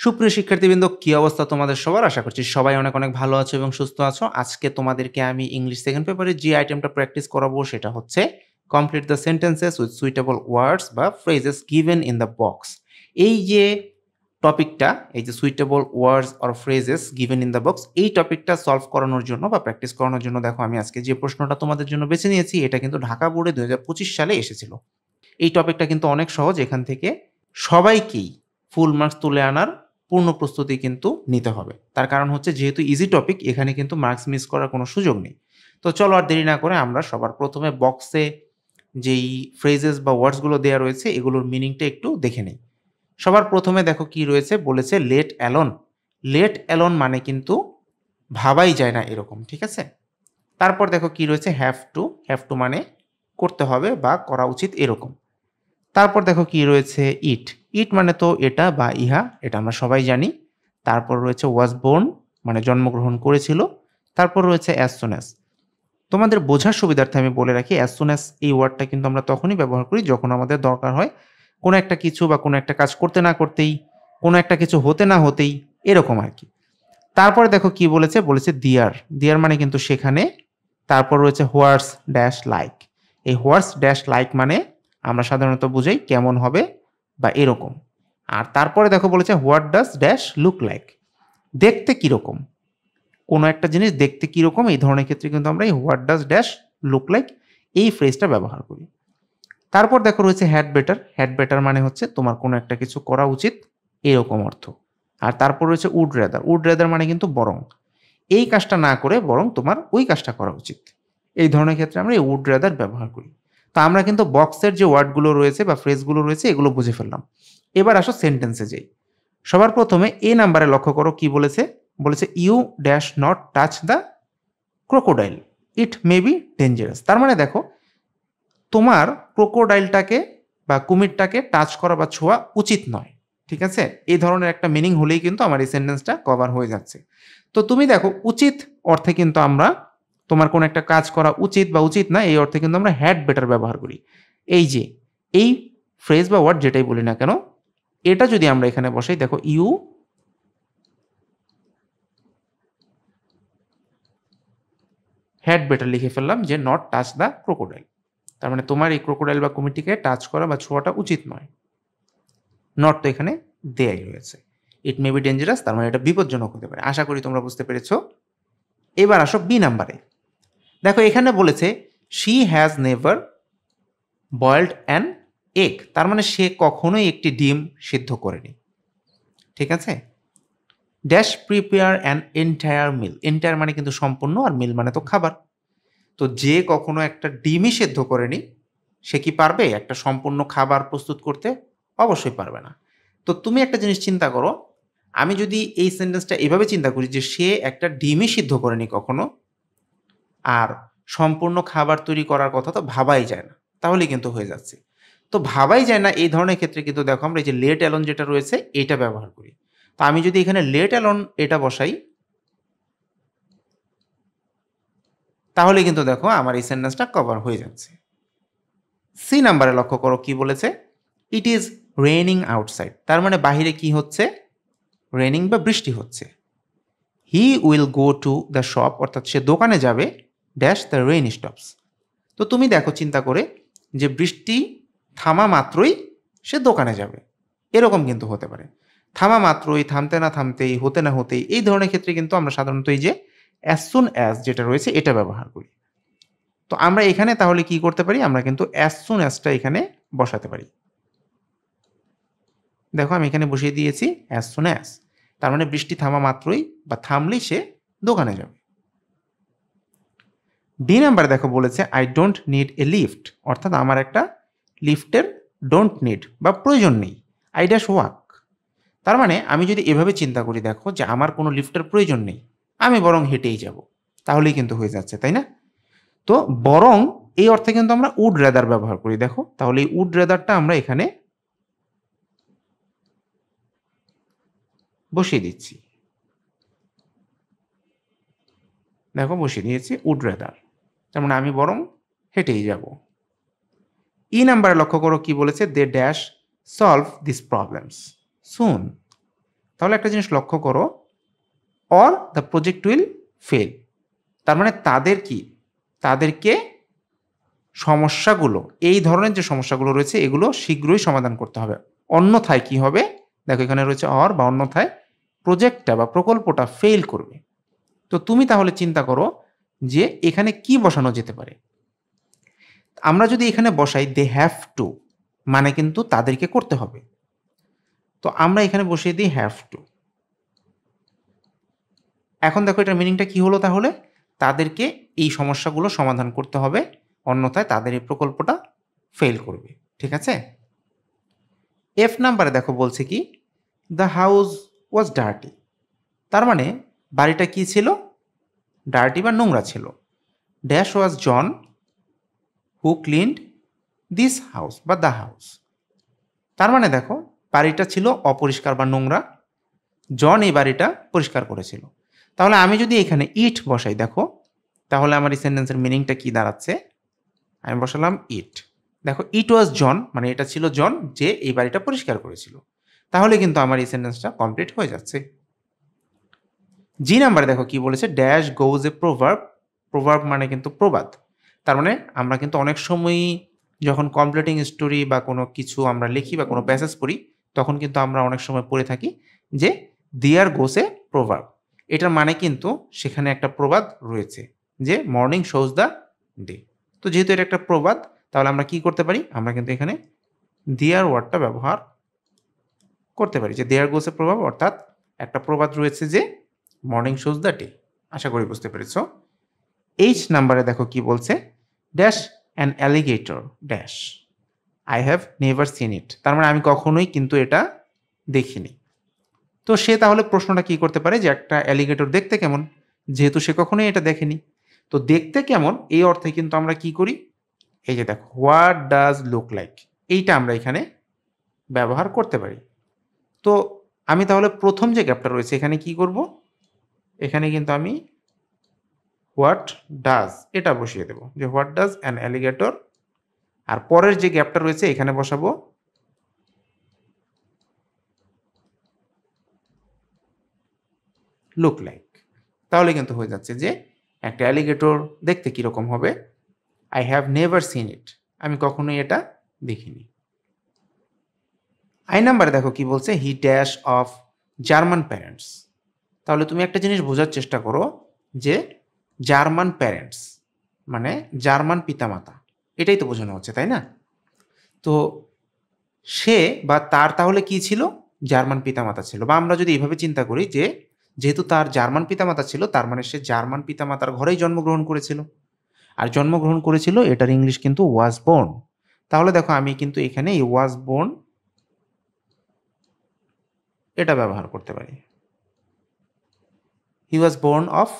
সুপ্রিয় শিক্ষার্থীবৃন্দ, কি অবস্থা তোমাদের সবার? আশা করছি সবাই অনেক অনেক ভালো আছো এবং সুস্থ আছো। আজকে তোমাদেরকে আমি ইংলিশ সেকেন্ড পেপারে যে আইটেমটা প্র্যাকটিস করাবো সেটা হচ্ছে complete the sentences with suitable words বা phrases given in the box. এই যে টপিকটা, এই যে suitable words or phrases given in the box, এই টপিকটা সলভ করানোর জন্য বা প্র্যাকটিস করানোর জন্য দেখো আমি আজকে যে প্রশ্নটা তোমাদের জন্য বেছে নিয়েছি, এটা কিন্তু ঢাকা বোর্ডে 2025 সালে এসেছিল। এই টপিকটা কিন্তু অনেক সহজ। এখান থেকে সবাইকেই ফুল মার্কস তুলে আনার পূর্ণ প্রস্তুতি কিন্তু নিতে হবে। তার কারণ হচ্ছে যেহেতু ইজি টপিক, এখানে কিন্তু মার্কস মিস করার কোনো সুযোগ নেই। তো চলো আর দেরি না করে আমরা সবার প্রথমে বক্সে যেই ফ্রেজেস বা ওয়ার্ডসগুলো দেওয়া রয়েছে এগুলোর মিনিংটা একটু দেখে নিই। সবার প্রথমে দেখো কি রয়েছে, বলেছে লেট অ্যালোন। লেট অ্যালোন মানে কিন্তু ভাবাই যায় না এরকম, ঠিক আছে? তারপর দেখো কি রয়েছে, হ্যাভ টু। হ্যাভ টু মানে করতে হবে বা করা উচিত এরকম। তারপর দেখো কি রয়েছে, ইট। ইট মানে তো এটা বা ইহা, এটা আমরা সবাই জানি। তারপর রয়েছে ওয়াজ বোর্ন মানে জন্মগ্রহণ করেছিল। তারপর রয়েছে অ্যাজ সুন অ্যাজ। তোমাদের বোঝার সুবিধার্থে আমি বলে রাখি, অ্যাজ সুন অ্যাজ এই ওয়ার্ডটা কিন্তু আমরা তখনই ব্যবহার করি যখন আমাদের দরকার হয় কোনো একটা কিছু বা কোনো একটা কাজ করতে না করতেই, কোনো একটা কিছু হতে না হতেই, এরকম আর কি। তারপরে দেখো কি বলেছে, বলেছে দিয়ার। দিয়ার মানে কিন্তু সেখানে। তারপর রয়েছে হোয়াটস ড্যাশ লাইক। এই হোয়াটস ড্যাশ লাইক মানে আমরা সাধারণত বুঝাই কেমন হবে বা এরকম। আর তারপরে দেখো বলেছে what does dash look like, দেখতে কীরকম, কোনো একটা জিনিস দেখতে কীরকম, এই ধরনের ক্ষেত্রে কিন্তু আমরা এই what does dash look like এই ফ্রেজটা ব্যবহার করি। তারপর দেখো রয়েছে হ্যাড বেটার। হ্যাড বেটার মানে হচ্ছে তোমার কোনো একটা কিছু করা উচিত, এরকম অর্থ। আর তারপর রয়েছে উড রেদার। উড রেদার মানে কিন্তু বরং, এই কাজটা না করে বরং তোমার ওই কাজটা করা উচিত, এই ধরনের ক্ষেত্রে আমরা এই উড রেদার ব্যবহার করি। তো আমরা কিন্তু বক্সের যে ওয়ার্ডগুলো রয়েছে বা ফ্রেজগুলো রয়েছে এগুলো বুঝে ফেললাম। এবার আসো সেন্টেন্সে যাই। সবার প্রথমে এ নাম্বারে লক্ষ্য করো কি বলেছে, বলেছে you dash not touch the crocodile, it may be dangerous. তার মানে দেখো তোমার ক্রোকোডাইলটাকে বা কুমিরটাকে টাচ করা বা ছোঁয়া উচিত নয়, ঠিক আছে? এই ধরনের একটা মিনিং হলেই কিন্তু আমার এই সেন্টেন্সটা কভার হয়ে যাচ্ছে। তো তুমি দেখো উচিত অর্থে কিন্তু আমরা তোমার কোনো একটা কাজ করা উচিত বা উচিত না এই অর্থে কিন্তু আমরা হ্যাড বেটার ব্যবহার করি। এই যে এই ফ্রেজ বা ওয়ার্ড যেটাই বলি না কেন, এটা যদি আমরা এখানে বসাই, দেখো ইউ হ্যাড বেটার লিখে ফেললাম যে নট টাচ দ্য ক্রোকোডাইল। তার মানে তোমার এই ক্রোকোডাইল বা কুমিরটিকে টাচ করা বা ছোঁয়াটা উচিত নয়। নট তো এখানে দেয়াই রয়েছে। ইট মে বি ডেঞ্জারাস, তার মানে এটা বিপজ্জনক হতে পারে। আশা করি তোমরা বুঝতে পেরেছো। এবার আসো বি নাম্বারে। দেখো এখানে বলেছে she has never boiled an egg. তার মানে সে কখনোই একটি ডিম সিদ্ধ করেনি, ঠিক আছে? Dash prepare an entire meal. Entire মানে কিন্তু সম্পূর্ণ, আর মিল মানে তো খাবার। তো যে কখনো একটা ডিমই সেদ্ধ করেনি সে কি পারবে একটা সম্পূর্ণ খাবার প্রস্তুত করতে? অবশ্যই পারবে না। তো তুমি একটা জিনিস চিন্তা করো, আমি যদি এই সেন্টেন্সটা এভাবে চিন্তা করি যে সে একটা ডিমই সিদ্ধ করেনি কখনো, আর সম্পূর্ণ খাবার তৈরি করার কথা তো ভাবাই যায় না, তাহলেই কিন্তু হয়ে যাচ্ছে। তো ভাবাই যায় না এই ধরনের ক্ষেত্রে কিন্তু দেখো আমরা এই যে লেট অ্যালোন যেটা রয়েছে এটা ব্যবহার করি। তো আমি যদি এখানে লেট অ্যালোন এটা বসাই, তাহলে কিন্তু দেখো আমার এই সেন্টেন্সটা কভার হয়ে যাচ্ছে। সি নাম্বারে লক্ষ্য করো কি বলেছে, ইট ইজ রেইনিং আউটসাইড। তার মানে বাহিরে কি হচ্ছে, রেইনিং বা বৃষ্টি হচ্ছে। He will go to the shop, অর্থাৎ সে দোকানে যাবে, ড্যাশ দ্য রেইন স্টপস। তো তুমি দেখো চিন্তা করে যে বৃষ্টি থামা মাত্রই সে দোকানে যাবে, এরকম কিন্তু হতে পারে। থামা মাত্রই, থামতে না থামতেই, হতে না হতেই, এই ধরনের ক্ষেত্রে কিন্তু আমরা সাধারণত এই যে অ্যাজ সুন অ্যাজ যেটা রয়েছে এটা ব্যবহার করি। তো আমরা এখানে তাহলে কি করতে পারি, আমরা কিন্তু অ্যাজ সুন অ্যাজটা এখানে বসাতে পারি। দেখো আমি এখানে বসিয়ে দিয়েছি অ্যাজ সুন অ্যাজ, তার মানে বৃষ্টি থামা মাত্রই বা থামলেই সে দোকানে যাবে। বি নাম্বার দেখো বলেছে I don't need a lift, অর্থাৎ আমার একটা লিফটের ডোন্ট নিড বা প্রয়োজন নেই। I dash walk. তার মানে আমি যদি এভাবে চিন্তা করি দেখো যে আমার কোনো লিফটের প্রয়োজন নেই, আমি বরং হেঁটেই যাব, তাহলেই কিন্তু হয়ে যাচ্ছে, তাই না? তো বরং এই অর্থে কিন্তু আমরা উড রেদার ব্যবহার করি। দেখো তাহলে এই উড রেদারটা আমরা এখানে বসিয়ে দিচ্ছি। দেখো বসিয়ে দিয়েছি উড রেদার, তার মানে আমি বরং হেঁটেই যাব। ই নাম্বারে লক্ষ্য করো কি বলেছে, they dash solve this problems soon. তাহলে একটা জিনিস লক্ষ্য করো, or the project will fail. তার মানে তাদেরকে সমস্যাগুলো, এই ধরনের যে সমস্যাগুলো রয়েছে এগুলো শীঘ্রই সমাধান করতে হবে। অন্যথায় কি হবে, দেখো এখানে রয়েছে অর বা অন্যথায় প্রজেক্টটা বা প্রকল্পটা ফেল করবে। তো তুমি তাহলে চিন্তা করো যে এখানে কি বসানো যেতে পারে। আমরা যদি এখানে বসাই দে হ্যাভ টু, মানে কিন্তু তাদেরকে করতে হবে। তো আমরা এখানে বসিয়ে দিই হ্যাভ টু। এখন দেখো এটার মিনিংটা কি হলো, তাহলে তাদেরকে এই সমস্যাগুলো সমাধান করতে হবে, অন্যথায় তাদের এই প্রকল্পটা ফেল করবে। ঠিক আছে। এফ নাম্বারে দেখো বলছে কি, দ্য হাউস ওয়াজ ডার্টি। তার মানে বাড়িটা কি ছিল, ডার্টি বা নোংরা ছিল। Dash was John who cleaned this house বা দ্য হাউস। তার মানে দেখো বাড়িটা ছিল অপরিষ্কার বা নোংরা, জন এই বাড়িটা পরিষ্কার করেছিল। তাহলে আমি যদি এখানে ইট বসাই দেখো, তাহলে আমার এই সেন্টেন্সের মিনিংটা কি দাঁড়াচ্ছে, আমি বসালাম ইট। দেখো ইট ওয়াজ জন, মানে এটা ছিল জন যে এই বাড়িটা পরিষ্কার করেছিল। তাহলে কিন্তু আমার এই সেন্টেন্সটা কমপ্লিট হয়ে যাচ্ছে। জি নাম্বারে দেখো কি বলেছে, ড্যাশ গোজ এ প্রোভার্ব। প্রোভার্ব মানে কিন্তু প্রবাদ। তার মানে আমরা কিন্তু অনেক সময়ই যখন কমপ্লিটিং স্টোরি বা কোনো কিছু আমরা লিখি বা কোনো প্যাসেজ পড়ি, তখন কিন্তু আমরা অনেক সময় পড়ে থাকি যে দেয়ার গোস এ প্রোভার্ব। এটার মানে কিন্তু সেখানে একটা প্রবাদ রয়েছে যে মর্নিং শোজ দ্য ডে। তো যেহেতু এটা একটা প্রবাদ, তাহলে আমরা কি করতে পারি, আমরা কিন্তু এখানে দেয়ার ওয়ার্ডটা ব্যবহার করতে পারি, যে দেয়ার গোস এ প্রভাব, অর্থাৎ একটা প্রবাদ রয়েছে যে মর্নিং শোজ দ্য ডে। আশা করি বুঝতে পেরেছ। এইচ নাম্বারে দেখো কি বলছে, dash an alligator dash I have never seen ইট। তার মানে আমি কখনোই কিন্তু এটা দেখিনি। তো সে তাহলে প্রশ্নটা কি করতে পারে, যে একটা অ্যালিগেটর দেখতে কেমন, যেহেতু সে কখনোই এটা দেখেনি। তো দেখতে কেমন এই অর্থে কিন্তু আমরা কি করি, এই যে দেখো হোয়াট ডাজ লুক লাইক, এইটা আমরা এখানে ব্যবহার করতে পারি। তো আমি তাহলে প্রথম যে গ্যাপটা রয়েছে এখানে কি করব, এখানে কিন্তু আমি হোয়াট ডাজ এটা বসিয়ে দেব, যে হোয়াট ডাজ অ্যান অ্যালিগেটর। আর পরের যে গ্যাপটা রয়েছে এখানে বসাবো লুক লাইক। তাহলে কিন্তু হয়ে যাচ্ছে যে একটা অ্যালিগেটর দেখতে কীরকম হবে, আই হ্যাভ নেভার সিন ইট, আমি কখনোই এটা দেখিনি। আই নাম্বারে দেখো কি বলছে, he dash of German parents. তাহলে তুমি একটা জিনিস বোঝার চেষ্টা করো যে জার্মান প্যারেন্টস মানে জার্মান পিতামাতা, এটাই তো বোঝানো হচ্ছে, তাই না? তো সে বা তার তাহলে কি ছিল, জার্মান পিতামাতা ছিল। বা আমরা যদি এইভাবে চিন্তা করি যে যেহেতু তার জার্মান পিতামাতা ছিল, তার মানে সে জার্মান পিতামাতার ঘরেই জন্মগ্রহণ করেছিল। আর জন্মগ্রহণ করেছিল এটার ইংলিশ কিন্তু ওয়াজ বোর্ন। তাহলে দেখো আমি কিন্তু এখানে এই ওয়াজ বোর্ন এটা ব্যবহার করতে পারি। He was born of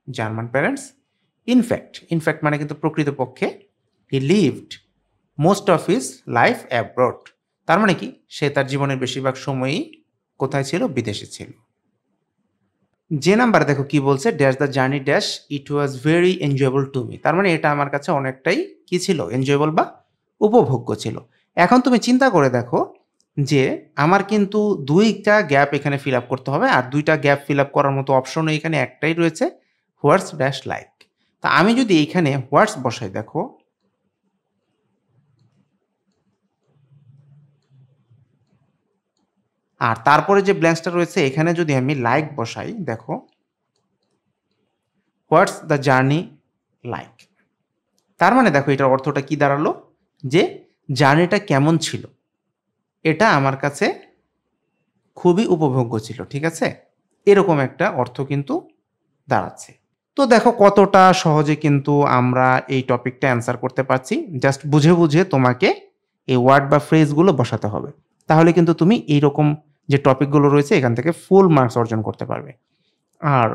German parents. In fact মানে কিন্তু প্রকৃতপক্ষে he lived most of his life abroad. তার মানে কি, সে তার জীবনের বেশিরভাগ সময়ই কোথায় ছিল, বিদেশে ছিল। যে নাম্বারে দেখো কি বলছে, dash the journey dash it was very enjoyable to me. তার মানে এটা আমার কাছে অনেকটাই কি ছিল, এনজয়েবল বা উপভোগ্য ছিল। এখন তুমি চিন্তা করে দেখো যে আমার কিন্তু দুইটা গ্যাপ এখানে ফিল আপ করতে হবে, আর দুইটা গ্যাপ ফিল আপ করার মতো অপশন এখানে একটাই রয়েছে, হোয়াটস ড্যাশ লাইক। তা আমি যদি এখানে হোয়াটস বসাই দেখো, আর তারপরে যে ব্ল্যাঙ্কসটা রয়েছে এখানে যদি আমি লাইক বসাই দেখো, হোয়াটস দ্য জার্নি লাইক। তার মানে দেখো এটার অর্থটা কি দাঁড়ালো, যে জার্নিটা কেমন ছিল, এটা আমার কাছে খুবই উপভোগ্য ছিল। ঠিক আছে, এরকম একটা অর্থ কিন্তু দাঁড়াচ্ছে। তো দেখো কতটা সহজে কিন্তু আমরা এই টপিকটা অ্যান্সার করতে পারছি। জাস্ট বুঝে বুঝে তোমাকে এই ওয়ার্ড বা ফ্রেজগুলো বসাতে হবে, তাহলে কিন্তু তুমি এইরকম যে টপিকগুলো রয়েছে এখান থেকে ফুল মার্কস অর্জন করতে পারবে। আর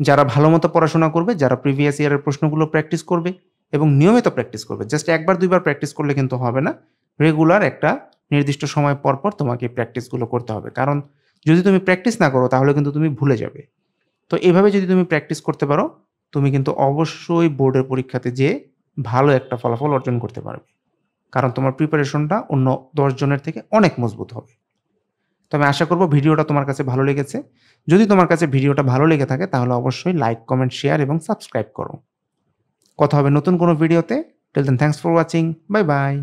যারা ভালো মতো পড়াশোনা করবে, যারা প্রিভিয়াস ইয়ারের প্রশ্নগুলো প্র্যাকটিস করবে এবং নিয়মিত প্র্যাকটিস করবে, জাস্ট একবার দুইবার প্র্যাকটিস করলে কিন্তু হবে না, রেগুলার একটা নির্দিষ্ট সময় পর পর তোমাকে প্র্যাকটিসগুলো করতে হবে। কারণ যদি তুমি প্র্যাকটিস না করো তাহলে কিন্তু তুমি ভুলে যাবে। তো এভাবে যদি তুমি প্র্যাকটিস করতে পারো, তুমি কিন্তু অবশ্যই বোর্ডের পরীক্ষাতে যেয়ে ভালো একটা ফলাফল অর্জন করতে পারবে, কারণ তোমার প্রিপারেশনটা অন্য 10 জনের থেকে অনেক মজবুত হবে। তো আমি আশা করব ভিডিওটা তোমার কাছে ভালো লেগেছে। যদি তোমার কাছে ভিডিওটা ভালো লেগে থাকে তাহলে অবশ্যই লাইক, কমেন্ট, শেয়ার এবং সাবস্ক্রাইব করো। কথা হবে নতুন কোনো ভিডিওতে। Till then thanks for watching. Bye, by.